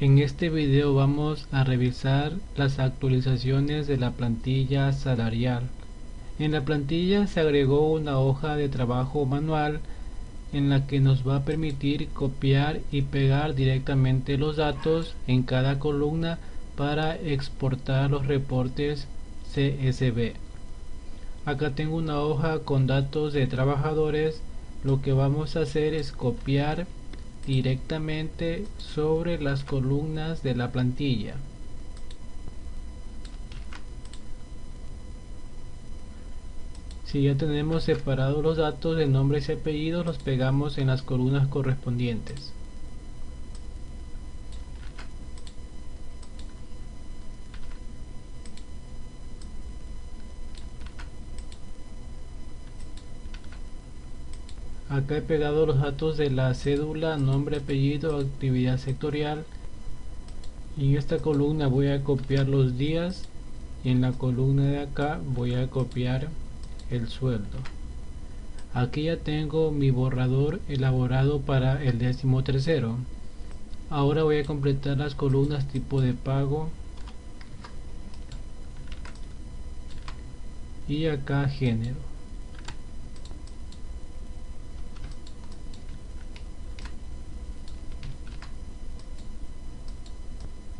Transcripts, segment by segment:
En este video vamos a revisar las actualizaciones de la plantilla salarial. En la plantilla se agregó una hoja de trabajo manual en la que nos va a permitir copiar y pegar directamente los datos en cada columna para exportar los reportes CSV. Acá tengo una hoja con datos de trabajadores. Lo que vamos a hacer es copiar directamente sobre las columnas de la plantilla. Si ya tenemos separados los datos de nombres y apellidos, los pegamos en las columnas correspondientes. Acá he pegado los datos de la cédula, nombre, apellido, actividad sectorial. Y en esta columna voy a copiar los días y en la columna de acá voy a copiar el sueldo. Aquí ya tengo mi borrador elaborado para el 13º. Ahora voy a completar las columnas tipo de pago y acá género.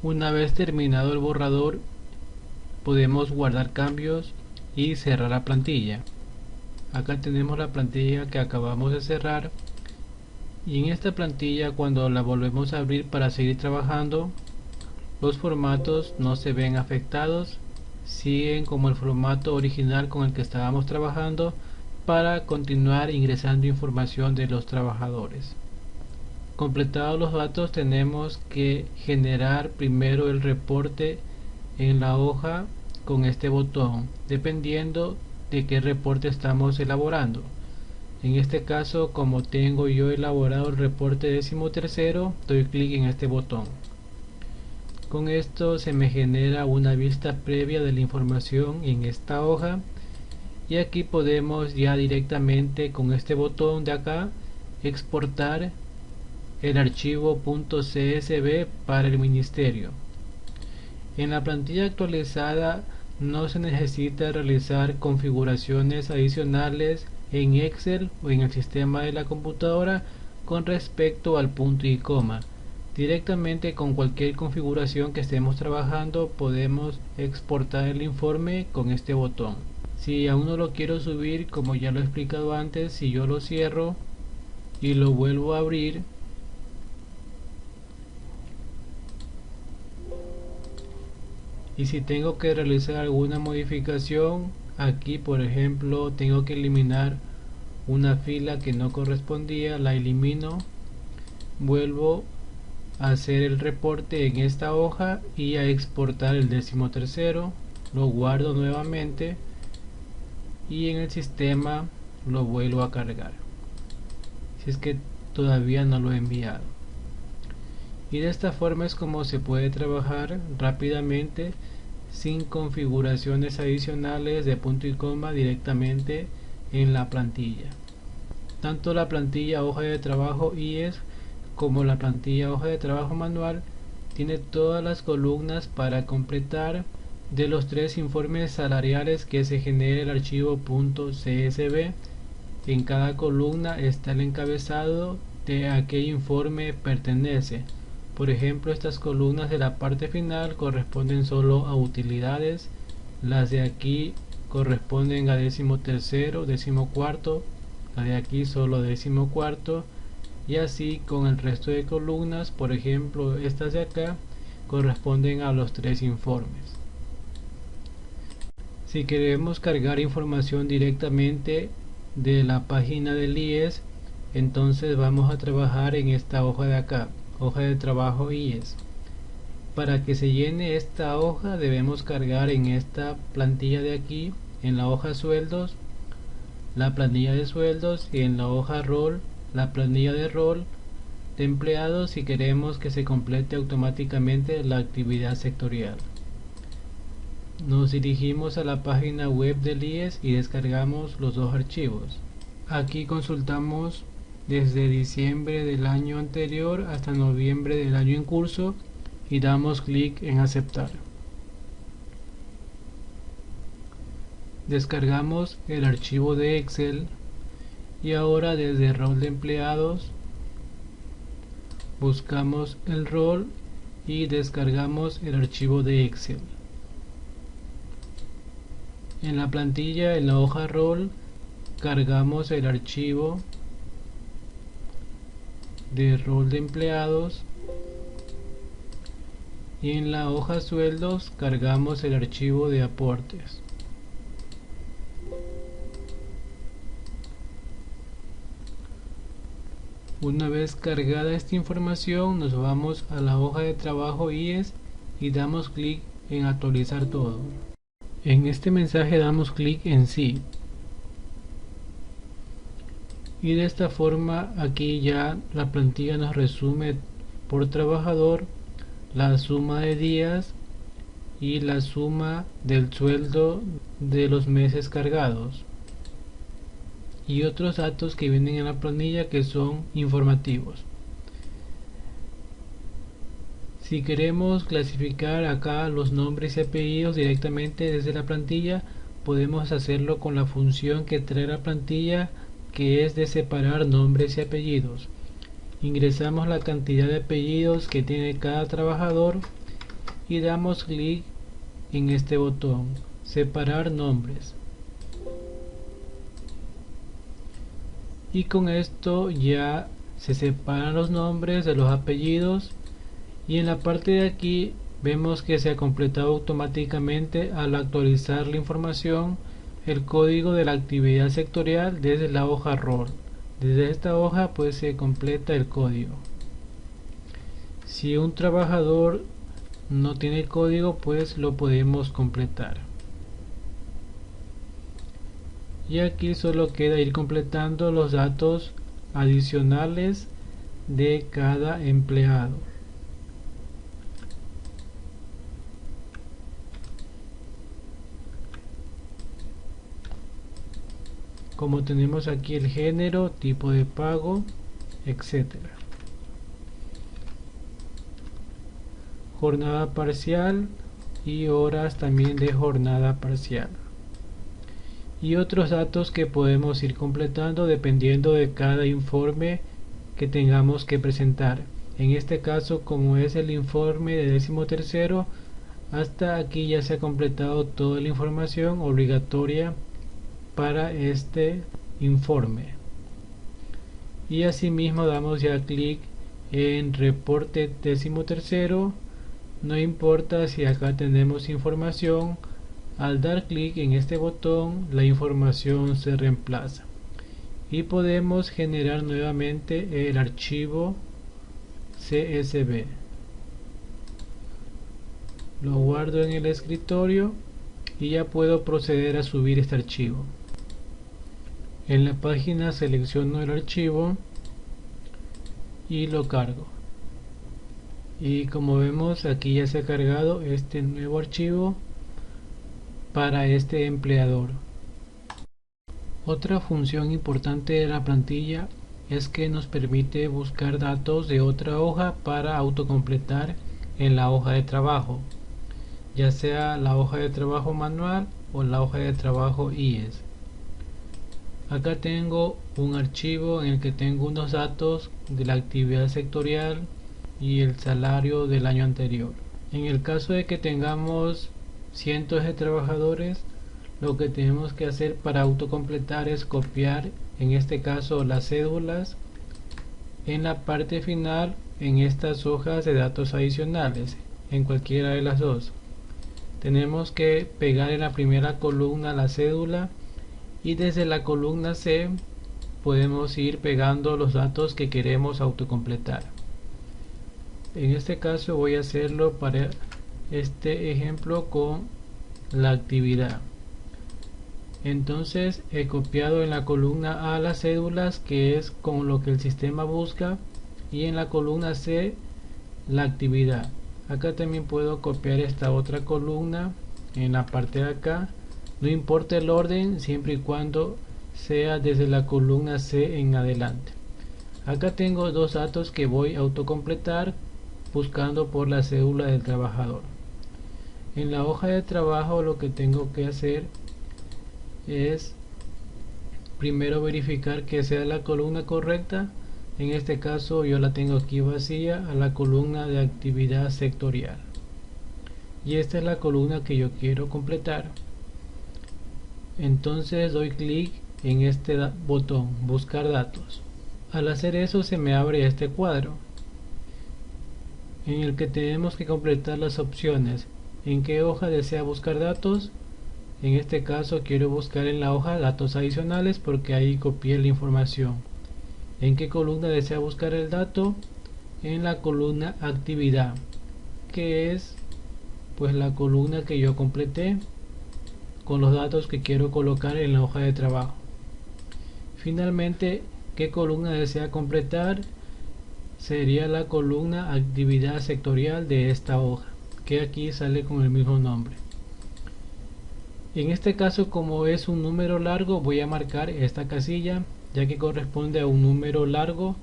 Una vez terminado el borrador, podemos guardar cambios y cerrar la plantilla. Acá tenemos la plantilla que acabamos de cerrar, y en esta plantilla, cuando la volvemos a abrir para seguir trabajando, los formatos no se ven afectados, siguen como el formato original con el que estábamos trabajando para continuar ingresando información de los trabajadores. Completados los datos, tenemos que generar primero el reporte en la hoja con este botón, dependiendo de qué reporte estamos elaborando. En este caso, como tengo yo elaborado el reporte 13º, doy clic en este botón. Con esto se me genera una vista previa de la información en esta hoja, y aquí podemos ya directamente con este botón de acá exportar el archivo .csv para el ministerio. En la plantilla actualizada no se necesita realizar configuraciones adicionales en Excel o en el sistema de la computadora con respecto al punto y coma. Directamente con cualquier configuración que estemos trabajando podemos exportar el informe con este botón. Si aún no lo quiero subir, como ya lo he explicado antes, si yo lo cierro y lo vuelvo a abrir, y si tengo que realizar alguna modificación, aquí por ejemplo tengo que eliminar una fila que no correspondía, la elimino, vuelvo a hacer el reporte en esta hoja y a exportar el 13º, lo guardo nuevamente y en el sistema lo vuelvo a cargar si es que todavía no lo he enviado. Y de esta forma es como se puede trabajar rápidamente sin configuraciones adicionales de punto y coma directamente en la plantilla. Tanto la plantilla hoja de trabajo IES como la plantilla hoja de trabajo manual tiene todas las columnas para completar. De los 3 informes salariales que se genera el archivo .csv, en cada columna está el encabezado de a qué informe pertenece. Por ejemplo, estas columnas de la parte final corresponden solo a utilidades, las de aquí corresponden a 13º, 14º, la de aquí solo 14º, y así con el resto de columnas. Por ejemplo, estas de acá corresponden a los 3 informes. Si queremos cargar información directamente de la página del IES, entonces vamos a trabajar en esta hoja de acá, hoja de trabajo IES. Para que se llene esta hoja debemos cargar en esta plantilla de aquí, en la hoja sueldos, la planilla de sueldos, y en la hoja rol, la planilla de rol de empleados si queremos que se complete automáticamente la actividad sectorial. Nos dirigimos a la página web del IES y descargamos los 2 archivos. Aquí consultamos desde diciembre del año anterior hasta noviembre del año en curso y damos clic en aceptar. Descargamos el archivo de Excel y ahora desde el rol de empleados buscamos el rol y descargamos el archivo de Excel. En la plantilla, en la hoja rol, cargamos el archivo de rol de empleados y en la hoja sueldos cargamos el archivo de aportes. Una vez cargada esta información, nos vamos a la hoja de trabajo IES y damos clic en actualizar todo. En este mensaje damos clic en sí. Y de esta forma aquí ya la plantilla nos resume por trabajador la suma de días y la suma del sueldo de los meses cargados y otros datos que vienen en la planilla que son informativos. Si queremos clasificar acá los nombres y apellidos directamente desde la plantilla, podemos hacerlo con la función que trae la plantilla, que es de separar nombres y apellidos. Ingresamos la cantidad de apellidos que tiene cada trabajador y damos clic en este botón, separar nombres. Y con esto ya se separan los nombres de los apellidos, y en la parte de aquí vemos que se ha completado automáticamente al actualizar la información el código de la actividad sectorial desde la hoja rol. Desde esta hoja pues se completa el código. Si un trabajador no tiene código, pues lo podemos completar. Y aquí solo queda ir completando los datos adicionales de cada empleado. Como tenemos aquí el género, tipo de pago, etcétera. Jornada parcial y horas también de jornada parcial. Y otros datos que podemos ir completando dependiendo de cada informe que tengamos que presentar. En este caso, como es el informe de 13º, hasta aquí ya se ha completado toda la información obligatoria para este informe. Y asimismo damos ya clic en reporte 13º. No importa si acá tenemos información, al dar clic en este botón la información se reemplaza y podemos generar nuevamente el archivo CSV. Lo guardo en el escritorio y ya puedo proceder a subir este archivo. En la página selecciono el archivo y lo cargo. Y como vemos, aquí ya se ha cargado este nuevo archivo para este empleador. Otra función importante de la plantilla es que nos permite buscar datos de otra hoja para autocompletar en la hoja de trabajo, ya sea la hoja de trabajo manual o la hoja de trabajo IES. Acá tengo un archivo en el que tengo unos datos de la actividad sectorial y el salario del año anterior. En el caso de que tengamos cientos de trabajadores, lo que tenemos que hacer para autocompletar es copiar, en este caso las cédulas, en la parte final en estas hojas de datos adicionales, en cualquiera de las dos. Tenemos que pegar en la primera columna la cédula y desde la columna C podemos ir pegando los datos que queremos autocompletar. En este caso voy a hacerlo para este ejemplo con la actividad. Entonces he copiado en la columna A las cédulas, que es con lo que el sistema busca, y en la columna C la actividad. Acá también puedo copiar esta otra columna en la parte de acá. No importa el orden, siempre y cuando sea desde la columna C en adelante. Acá tengo dos datos que voy a autocompletar buscando por la cédula del trabajador. En la hoja de trabajo lo que tengo que hacer es primero verificar que sea la columna correcta. En este caso yo la tengo aquí vacía, a la columna de actividad sectorial, y esta es la columna que yo quiero completar. Entonces doy clic en este botón, buscar datos. Al hacer eso se me abre este cuadro en el que tenemos que completar las opciones. ¿En qué hoja desea buscar datos? En este caso quiero buscar en la hoja datos adicionales porque ahí copié la información. ¿En qué columna desea buscar el dato? En la columna actividad, que es pues la columna que yo completé con los datos que quiero colocar en la hoja de trabajo. Finalmente, ¿qué columna desea completar? Sería la columna actividad sectorial de esta hoja, que aquí sale con el mismo nombre. En este caso, como es un número largo, voy a marcar esta casilla ya que corresponde a un número largo,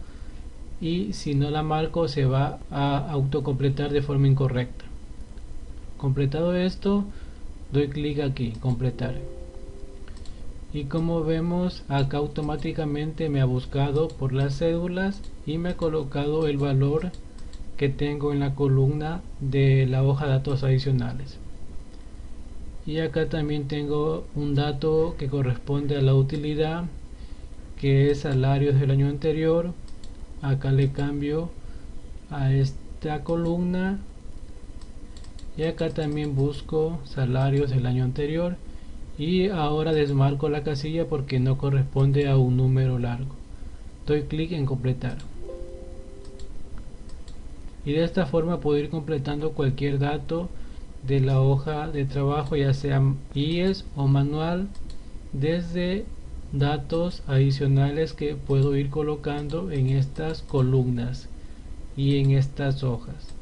y si no la marco se va a autocompletar de forma incorrecta. Completado esto, doy clic aquí, completar, y como vemos acá automáticamente me ha buscado por las cédulas y me ha colocado el valor que tengo en la columna de la hoja de datos adicionales. Y acá también tengo un dato que corresponde a la utilidad, que es salarios del año anterior. Acá le cambio a esta columna, y acá también busco salarios del año anterior, y ahora desmarco la casilla porque no corresponde a un número largo. Doy clic en completar, y de esta forma puedo ir completando cualquier dato de la hoja de trabajo, ya sea IES o manual, desde datos adicionales que puedo ir colocando en estas columnas y en estas hojas.